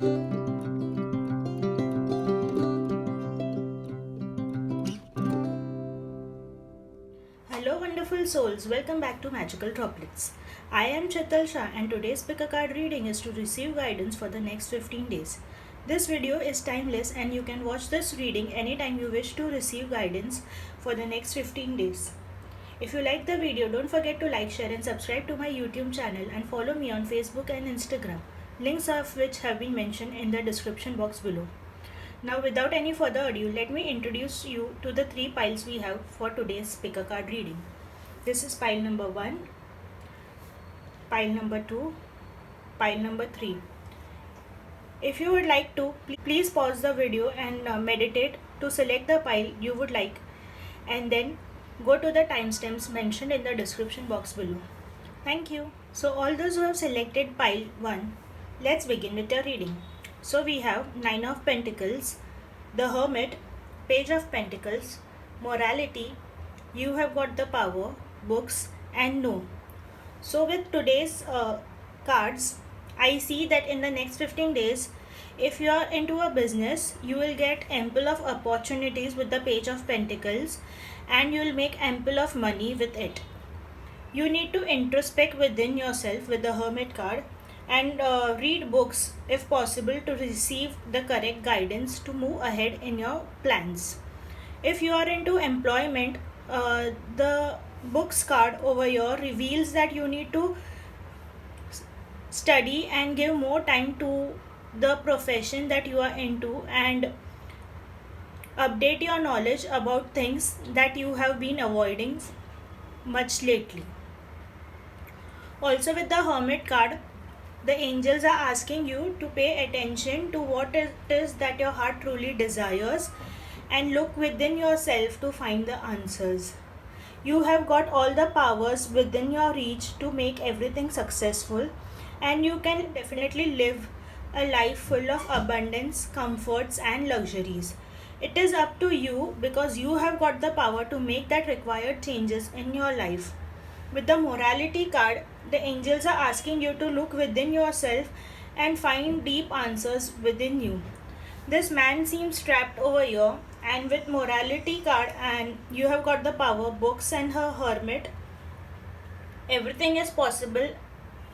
Hello, wonderful souls. Welcome back to Magical Droplets. I am Chital Shah, and today's pick a card reading is to receive guidance for the next 15 days. This video is timeless, and you can watch this reading anytime you wish to receive guidance for the next 15 days. If you like the video, don't forget to like, share, and subscribe to my YouTube channel and follow me on Facebook and Instagram, links of which have been mentioned in the description box below. Now, without any further ado, let me introduce you to the three piles we have for today's pick a card reading. This is pile number 1, pile number 2, pile number 3. If you would like to, please pause the video and meditate to select the pile you would like, and then go to the timestamps mentioned in the description box below. Thank you. So, all those who have selected pile 1, let's begin with your reading. So we have Nine of Pentacles, the Hermit, Page of Pentacles, Morality, you have got the Power, Books, and No. So with today's cards, I see that in the next 15 days, if you are into a business, you will get ample of opportunities with the Page of Pentacles, and you will make ample of money with it. You need to introspect within yourself with the Hermit card and read books if possible to receive the correct guidance to move ahead in your plans. If you are into employment, the books card over here reveals that you need to study and give more time to the profession that you are into and update your knowledge about things that you have been avoiding much lately. Also, with the Hermit card, the angels are asking you to pay attention to what it is that your heart truly desires and look within yourself to find the answers. You have got all the powers within your reach to make everything successful, and you can definitely live a life full of abundance, comforts, and luxuries. It is up to you because you have got the power to make that required changes in your life. With the Morality card, the angels are asking you to look within yourself and find deep answers within you. This man seems trapped over here, and with Morality card and you have got the Power, Books, and her Hermit, everything is possible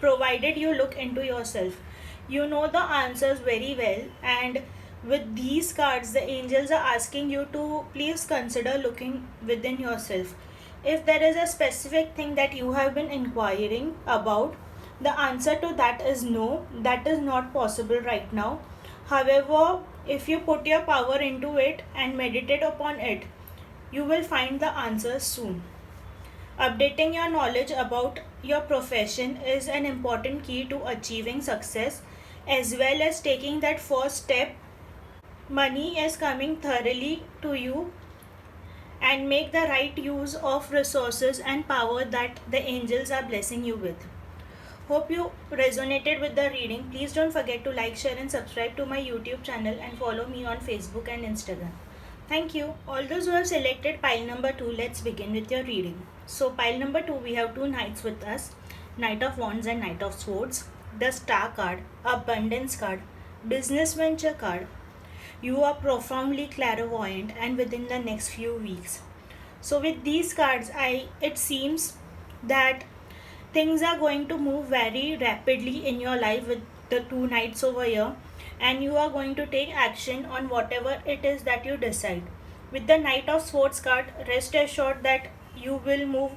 provided you look into yourself. You know the answers very well, and with these cards, the angels are asking you to please consider looking within yourself. If there is a specific thing that you have been inquiring about, the answer to that is no, that is not possible right now. However, if you put your power into it and meditate upon it, you will find the answers soon. Updating your knowledge about your profession is an important key to achieving success, as well as taking that first step. Money is coming thoroughly to you, and make the right use of resources and power that the angels are blessing you with. Hope you resonated with the reading. Please don't forget to like, share, and subscribe to my YouTube channel and follow me on Facebook and Instagram. Thank you. All those who have selected pile number 2, let's begin with your reading. So, pile number 2, we have two knights with us, Knight of Wands and Knight of Swords, the Star card, Abundance card, Business Venture card. You are profoundly clairvoyant and within the next few weeks. So with these cards, it seems that things are going to move very rapidly in your life with the two knights over here, and you are going to take action on whatever it is that you decide. With the Knight of Swords card, rest assured that you will move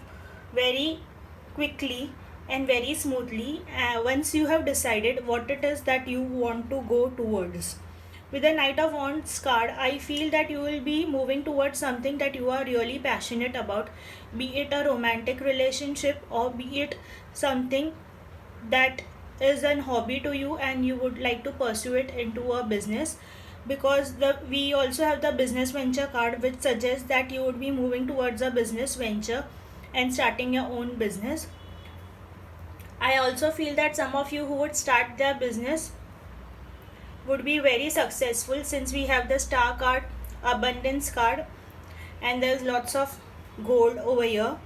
very quickly and very smoothly once you have decided what it is that you want to go towards. With the Knight of Wands card, I feel that you will be moving towards something that you are really passionate about, be it a romantic relationship or be it something that is an hobby to you and you would like to pursue it into a business, because we also have the Business Venture card, which suggests that you would be moving towards a business venture and starting your own business. I also feel that some of you who would start their business would be very successful, since we have the Star card, Abundance card, and there's lots of gold over here.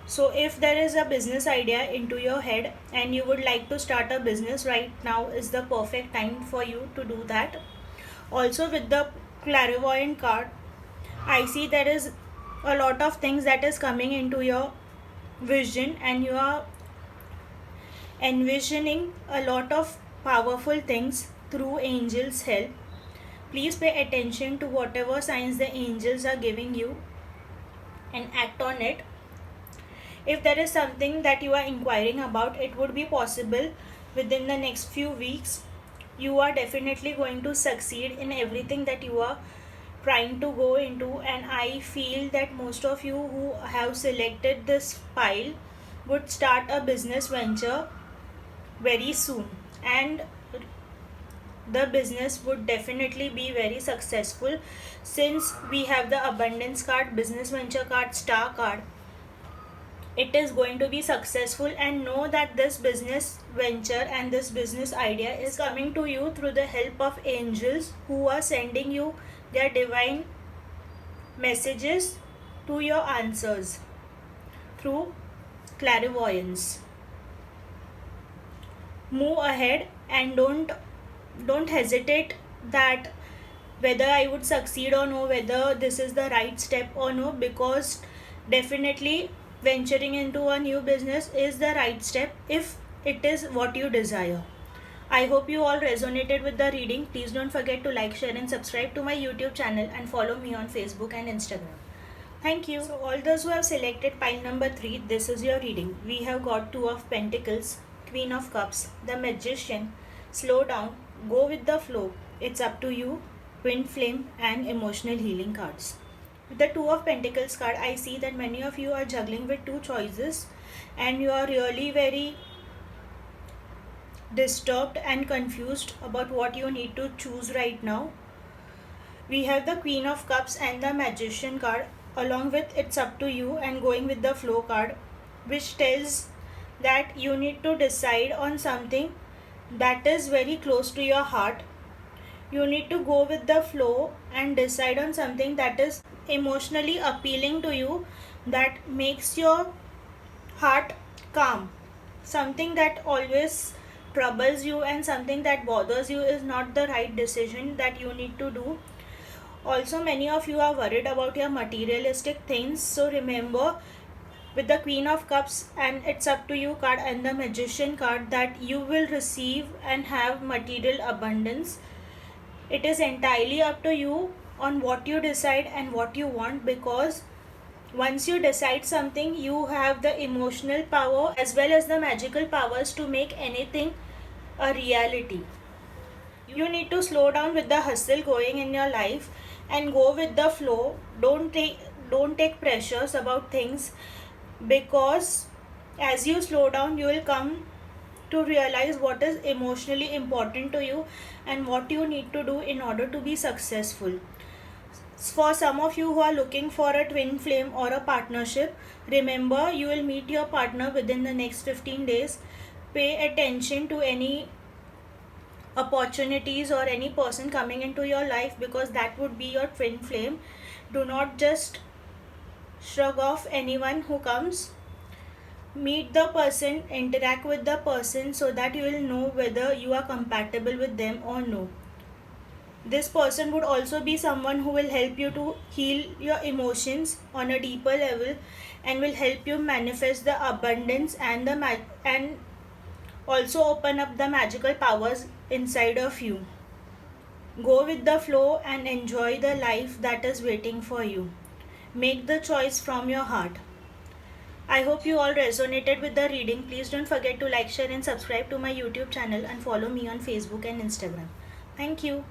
So if there is a business idea into your head and you would like to start a business, right now is the perfect time for you to do that. Also with the clairvoyant card, I see there is a lot of things that is coming into your vision and you are envisioning a lot of powerful things through angels' help. Please pay attention to whatever signs the angels are giving you and act on it. If there is something that you are inquiring about, it would be possible within the next few weeks. You are definitely going to succeed in everything that you are trying to go into, and I feel that most of you who have selected this pile would start a business venture very soon, and the business would definitely be very successful since we have the abundance card, business venture card, star card. It is going to be successful, and know that this business venture and this business idea is coming to you through the help of angels who are sending you their divine messages to your answers through clairvoyance. Move ahead and don't hesitate that whether I would succeed or no, whether this is the right step or no, because definitely venturing into a new business is the right step if it is what you desire. I hope you all resonated with the reading. Please don't forget to like, share and subscribe to my YouTube channel and follow me on Facebook and Instagram. Thank you. So all those who have selected pile number 3, this is your reading. We have got Two of Pentacles, Queen of Cups, the Magician, Slow Down, Go with the Flow, It's Up to You, Twin Flame and Emotional Healing cards. With the Two of Pentacles card, I see that many of you are juggling with two choices and you are really very disturbed and confused about what you need to choose right now. We have the Queen of Cups and the Magician card along with It's Up to You and Going with the Flow card, which tells that you need to decide on something that is very close to your heart. You need to go with the flow and decide on something that is emotionally appealing to you, that makes your heart calm. Something that always troubles you and something that bothers you is not the right decision that you need to do. Also, many of you are worried about your materialistic things, so remember with the Queen of Cups and It's Up to You card and the Magician card that you will receive and have material abundance. It is entirely up to you on what you decide and what you want, because once you decide something, you have the emotional power as well as the magical powers to make anything a reality. You need to slow down with the hustle going in your life and go with the flow. Don't take pressures about things, because as you slow down you will come to realize what is emotionally important to you and what you need to do in order to be successful. For some of you who are looking for a twin flame or a partnership, remember you will meet your partner within the next 15 days. Pay attention to any opportunities or any person coming into your life, because that would be your twin flame. Do not just shrug off anyone who comes. Meet the person, interact with the person so that you will know whether you are compatible with them or no. This person would also be someone who will help you to heal your emotions on a deeper level and will help you manifest the abundance and and also open up the magical powers inside of you. Go with the flow and enjoy the life that is waiting for you. Make the choice from your heart. I hope you all resonated with the reading. Please don't forget to like, share and subscribe to my YouTube channel and follow me on Facebook and Instagram. Thank you.